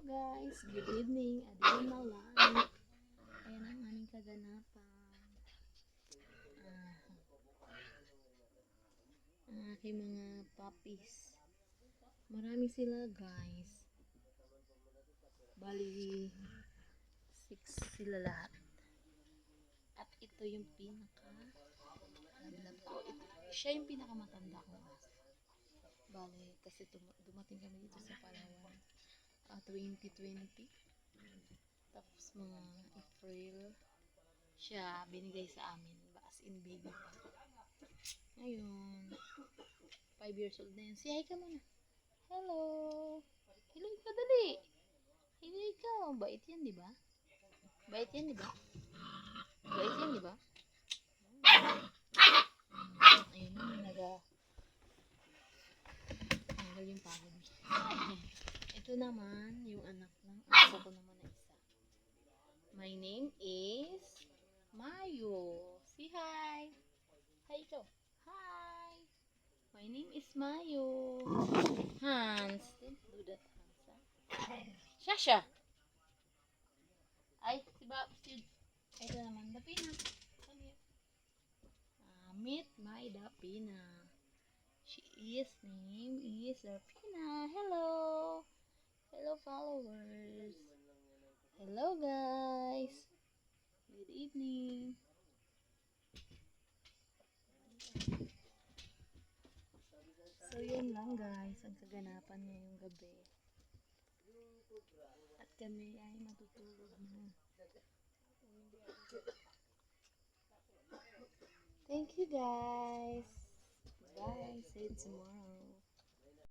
Guys, good evening. Adil Malan. Ayan ang aming kaganapan. Ah, ang aking mga puppies. Marami sila guys. Bali, 6 sila lahat. At ito yung love ko. Siya yung pinakamatanda kong aso. Bali, kasi dumating kami dito sa Palawan 2020. Tapos mga April, siya binigay sa amin. As in baby pa. Ngayon, 5 years old na yun. Say hi ka muna. Hello! Hello ka dali! Hello ikaw! Bait yan, di ba? Bait yan, di ba? Bait yan, di ba? Ayun na, tanggal yung pagod. Ito naman, yung anak ng aso ko naman na isa. My name is Mayo. Say hi! Hi ikaw! Hi! My name is Mayo. Hans. Don't do that, Hans. Shasha! Ay, ito naman, Dapina. Come here. Meet my Dapina. Name is Dapina. Hello! Hello, followers. Hello, guys. Good evening. So, yun lang guys, ang kaganapan ngayong gabi. At kami ay matutulog na. Thank you guys. Bye. See you tomorrow.